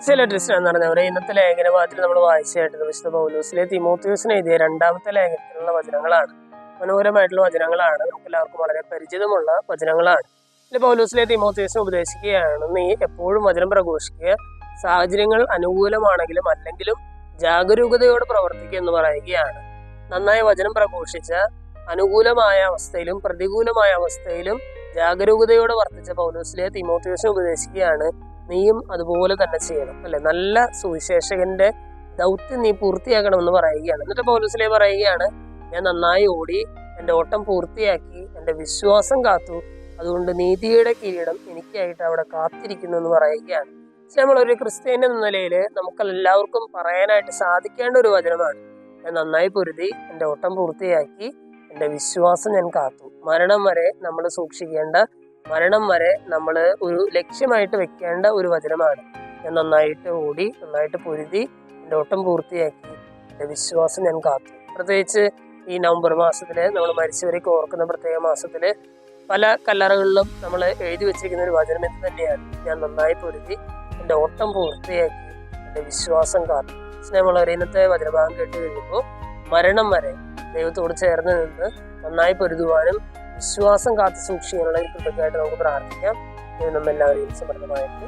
ചില ട്രിസ്റ്റ് എന്ന് പറഞ്ഞവരെ ഇന്നത്തെ ലേഖനഭാഗത്തിൽ നമ്മൾ വായിച്ചായിട്ടത് വിശുദ്ധ പൗലോസിലെ തിമോത്തിയോസിന് എഴുതിയ രണ്ടാമത്തെ ലേഖനത്തിലുള്ള വചനങ്ങളാണ്. മനോഹരമായിട്ടുള്ള വചനങ്ങളാണ്, നമുക്ക് എല്ലാവർക്കും വളരെ പരിചിതമുള്ള വചനങ്ങളാണ്. ഇതിൽ പൗലോസിലെ തിമോത്തിയോസിനെ ഉപദേശിക്കുകയാണ്, നീ എപ്പോഴും വചനം പ്രഘോഷിക്കുക, സാഹചര്യങ്ങൾ അനുകൂലമാണെങ്കിലും അല്ലെങ്കിലും ജാഗരൂകതയോടെ പ്രവർത്തിക്കുക എന്ന് പറയുകയാണ്. നന്നായി വചനം പ്രഘോഷിച്ച അനുകൂലമായ അവസ്ഥയിലും പ്രതികൂലമായ അവസ്ഥയിലും ജാഗരൂകതയോടെ വർത്തിച്ച പൗലോസിലെ തിമോത്തിയോസിനെ ഉപദേശിക്കുകയാണ്, നീയും അതുപോലെ തന്നെ ചെയ്യണം അല്ലെ. നല്ല സുവിശേഷകന്റെ ദൗത്യം നീ പൂർത്തിയാക്കണമെന്ന് പറയുകയാണ്. എന്നിട്ട് പൗലോസിലെ പറയുകയാണ്, ഞാൻ നന്നായി ഓടി, എൻ്റെ ഓട്ടം പൂർത്തിയാക്കി, എൻ്റെ വിശ്വാസം കാത്തു, അതുകൊണ്ട് നീതിയുടെ കിരീടം എനിക്കായിട്ട് അവിടെ കാത്തിരിക്കുന്നു എന്ന് പറയുകയാണ്. നമ്മളൊരു ക്രിസ്ത്യാനി എന്ന നിലയിൽ നമുക്കെല്ലാവർക്കും പറയാനായിട്ട് സാധിക്കേണ്ട ഒരു വചനമാണ്, ഞാൻ നന്നായി പൊരുതി, എൻ്റെ ഓട്ടം പൂർത്തിയാക്കി, എൻ്റെ വിശ്വാസം ഞാൻ കാത്തു. മരണം വരെ നമ്മൾ സൂക്ഷിക്കേണ്ട, മരണം വരെ നമ്മൾ ഒരു ലക്ഷ്യമായിട്ട് വെക്കേണ്ട ഒരു വചനമാണ്. ഞാൻ നന്നായിട്ട് ഓടി, നന്നായിട്ട് പൊരുതി, എൻ്റെ ഓട്ടം പൂർത്തിയാക്കി, എൻ്റെ വിശ്വാസം ഞാൻ കാത്തു. പ്രത്യേകിച്ച് ഈ നവംബർ മാസത്തില് നമ്മൾ മരിച്ചവരേക്ക് ഓർക്കുന്ന പ്രത്യേക മാസത്തില് പല കല്ലറകളിലും നമ്മൾ എഴുതി വെച്ചിരിക്കുന്ന ഒരു വചനം ഇത് തന്നെയാണ്, ഞാൻ നന്നായി പൊരുതി, എൻ്റെ ഓട്ടം പൂർത്തിയാക്കി, എൻ്റെ വിശ്വാസം കാത്തു. സ്നേഹമുള്ളവരെ, ഇന്നത്തെ വചനഭാഗം കേട്ട് കഴിയുമ്പോൾ മരണം വരെ ദൈവത്തോട് ചേർന്ന് നിന്ന് നന്നായി പൊരുതുവാനും വിശ്വാസം കാത്തു സൂക്ഷിക്കാനുള്ള കൃത്യമായിട്ട് നമുക്ക് പ്രാർത്ഥിക്കാം. ദൈവം നമ്മെല്ലാവരെയും സമൃദ്ധമായിട്ട്